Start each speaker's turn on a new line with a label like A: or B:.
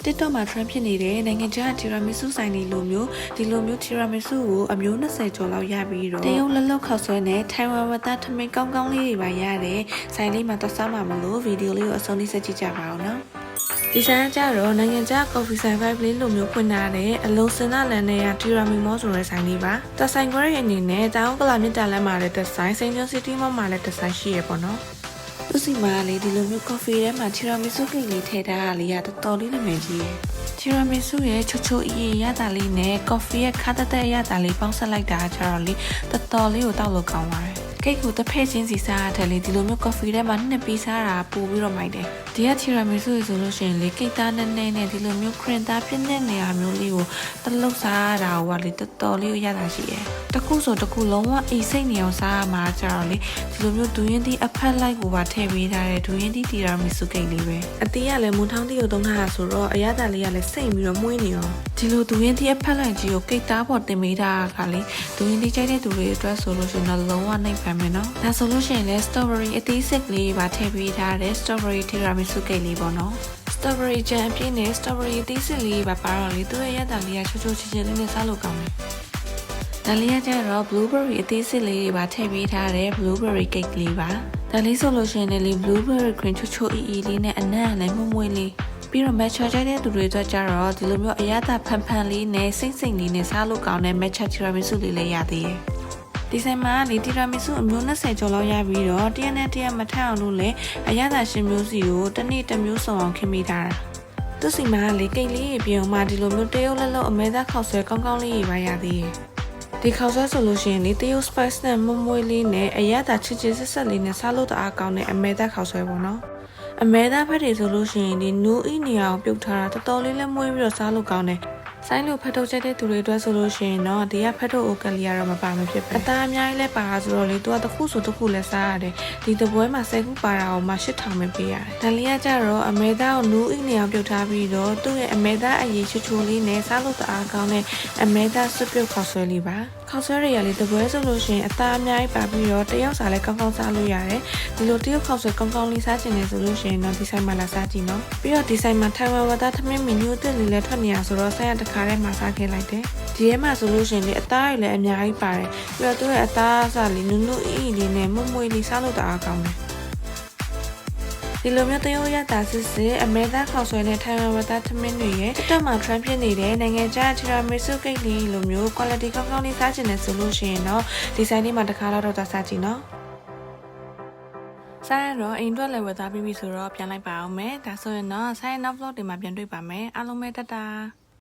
A: TikTok မှာ trend ဖြစ်နေတဲ့နိုင်ငံခြားတီရာမီဆူဆိုင်ဒီလိုမျိုးတီရာမီဆူကိုအမျိုး20ကျော်လောက်ရပြီးတော့တရုတ်လက်လောက်ခောက်ဆွဲနဲ့ထိုင်ဝမ်ဝတ်သားထမင်းကောင်းကောင်းလေးတွေပါရတယ်ဆိုင်လေးမှာတော့စားမှာမလို့ဗီဒီယိုလေးကိုအဆုံးထိဆက်ကြည့်ကြပါအောင်နော်ဒီဆိုင်ကြတော့နိုင်ငံခြား coffee ဆိုင် vibe လေးလိုမျိုးဖွင့်ထားတဲ့အလုံးစင်နာလန်နဲ့တီရာမီမောဆိုတဲ့ဆိုင်လေးပါတဆိုင်ခွဲရဲ့အနေနဲ့တောင်ကလာမြစ်တာလမ်းမှာလည်းတစ်ဆိုင်စိန်ကျွန်း city mall မှာလည်းတစ်ဆိုင်ရှိရပေါ့နော်သူစီမာလေးဒီလိုမျိုး coffee ထဲမှာတီရာမီဆူကိလေးထည့်ထားတာလေးကတော်တော်လေးနာမည်ကြီးရဲ့တီရာမီဆူရဲ့ချိုအေးရတာလေးနဲ့ coffee ရဲ့ခါတက်ရတာလေးပေါင်းဆက်လိုက်တာကျတော့လေတော်တော်လေးကိုတောက်လို့ကောင်းပါတယ်ကိတ်ကိုတစ်ဖက်ချင်းစီစားရတယ်လေဒီလိုမျိုး coffee ထဲမှာနှစ်ပီးစားတာပို့ပြီးတော့မိုက်တယ်ဒီကတီရာမီဆူဆိုလို့ရှိရင်လေကိတ်သားနဲ့နဲ့ဒီလိုမျိုး cream သားပြည့်တဲ့နေရာမျိုးလေးကိုတလုတ်စားတာဟိုကလေတော်တော်လေးရတာရှိရဲ့တခုဆိုတခုလုံးဝအိစိတ်နေအောင်စားရမှာကျတော့လေဒီလိုမျိုးဒူရင်တီအဖက်လိုက်ကိုပါထည့်ပေးထားတဲ့ဒူရင်တီတီရာမီဆူကိတ်လေးပဲအတီးကလည်းမွန်ထောင်းတီကိုတုံးထားတာဆိုတော့အရသာလေးကလည်းစိတ်ပြီးတော့မွေးနေရောဒီလိုဒူရင်တီအဖက်လိုက်ကြီးကိုကိတ်သားပေါ်တင်ပေးထားတာကလေဒူရင်တီကြိုက်တဲ့သူတွေအတွက်ဆိုလို့ရှိရင်တော့လုံးဝနှိပ်ပန်မယ်နော်ဒါဆိုလို့ရှိရင်လည်း strawberry အသေးစိတ်လေးပါထည့်ပေးထားတဲ့ strawberry တီရာမီဆူကိတ်လေးပေါ့နော် strawberry ဂျမ်အပြည့်နဲ့ strawberry အသေးစိတ်လေးပါတော့လေသူ့ရဲ့ရတာလေးကချိုချင်လေးနဲ့စားလို့ကောင်းတယ်ဒါလေးကကျတော့ blueberry အသေးစိတ်လေးတွေပါထည့်ပေးထားတဲ့ blueberry cake လေးပါဒါလေးဆိုလို့ရှိရင်လည်း blueberry cream ချိုအေးလေးနဲ့အနံ့လည်းမွေ့လေးပြီးတော့ matcha ကြိုက်တဲ့သူတွေအတွက်ကျတော့ဒီလိုမျိုးအရသာဖန်လေးနဲ့စိမ့်လေးနဲ့စားလို့ကောင်းတဲ့ matcha tiramisu လေးလည်းရသေးတယ်ဒီဆိုင်မှာလေတီရာမီဆူအမျိုး20ကျော်လောက်ရပြီးတော့တရက်နဲ့တရက်မထက်အောင်လို့လေအရသာရှင်မျိုးစီကိုတစ်နေ့တစ်မျိုးစုံအောင်ခင်းမိထားတာသူစီမှာလေကိတ်လေးပြင်အောင်မှဒီလိုမျိုးတရုတ်လက်လောက်အမဲသားခောက်ဆွဲကောင်းကောင်းလေးပါရသေးတယ်ဒီခောက်ဆွဲဆိုလို့ရှိရင်လေတရုတ် spice နဲ့မမွေးလေးနဲ့အရသာချစ်ဆက်လေးနဲ့စားလို့တအားကောင်းတဲ့အမဲသားခောက်ဆွဲပေါ့နော်အမဲသားဖက်တွေဆိုလို့ရှိရင်ဒီနူးအီနေအောင်ပြုတ်ထားတာတော်တော်လေးလည်းမွေးပြီးတော့စားလို့ကောင်းတယ်ဆိုင်လိုဖတ်ထုတ်ချက်တဲ့သူတွေအတွက်ဆိုလို့ရှိရင်တော့ဒီကဖတ်ထုတ်အိုကလီကတော့မပါမဖြစ်ပဲအသားအများကြီးလဲပါဆိုတော့လေသူကတစ်ခုဆိုတစ်ခုလဲစားရတယ်ဒီတပွဲမှာ10ခုပါတာအောင်မှ8000ပဲပေးရတယ်ဒါလေးကကြတော့အမဲသားကိုနူးအိနေအောင်ပြုတ်ထားပြီးတော့သူ့ရဲ့အမဲသားအရေးချိုလေးနဲ့စားလို့တအားကောင်းတဲ့အမဲသားစွပ်ပြုတ်ခေါက်ဆွဲလေးပါခေါက်ဆွဲတွေကလေတပွဲဆိုလို့ရှိရင်အသားအများကြီးပါပြီးတော့တယောက်စားလဲကောင်းကောင်းစားလို့ရတယ်ဒီလိုတယောက်ခေါက်ဆွဲကောင်းကောင်းလေးစားချင်တယ်ဆိုလို့ရှိရင်တော့ဒီဆိုင်မှာလာစားကြည့်နော်ပြီးတော့ဒီဆိုင်မှာထိုင်ဝမ်ဝတ်သားထမင်းမီနူးအသစ်လေးလည်းထွက်နေရဆိုတော့ဆိုင်ရတစ်ခါတည်းမှာစားခဲ့လိုက်တယ်ဒီထဲမှာဆိုလို့ရှိရင်လေအသားတွေလည်းအများကြီးပါတယ်ပြီးတော့သူ့ရဲ့အသားအစားလေးနုနုအီးလေးနဲ့မွမွေလေးစားလို့တအားကောင်းတယ်ဒီလိုမျိုးတရုတ်ရတာစစ်အမဲသားခောက်ဆွဲနဲ့ထိုင်ဝမ်ဝတ်သားထမင်းတွေရဲ့တက်မှာ trend ဖြစ်နေတဲ့နိုင်ငံခြားတီရာမီဆူကိတ်လေးလိုမျိုး quality ကောင်းကောင်းလေးစားချင်တယ်ဆိုလို့ရှိရင်တော့ဒီဆိုင်လေးမှာတစ်ခါတော့စားကြည့်နော်ဆိုင်တော့အိမ်တွက်လည်းဝယ်သားပြီးပြီဆိုတော့ပြန်လိုက်ပါအောင်မယ်ဒါဆိုရင်တော့ဆိုင်နောက် vlog တွေမှာပြန်တွေ့ပါမယ်အားလုံးပဲတတာ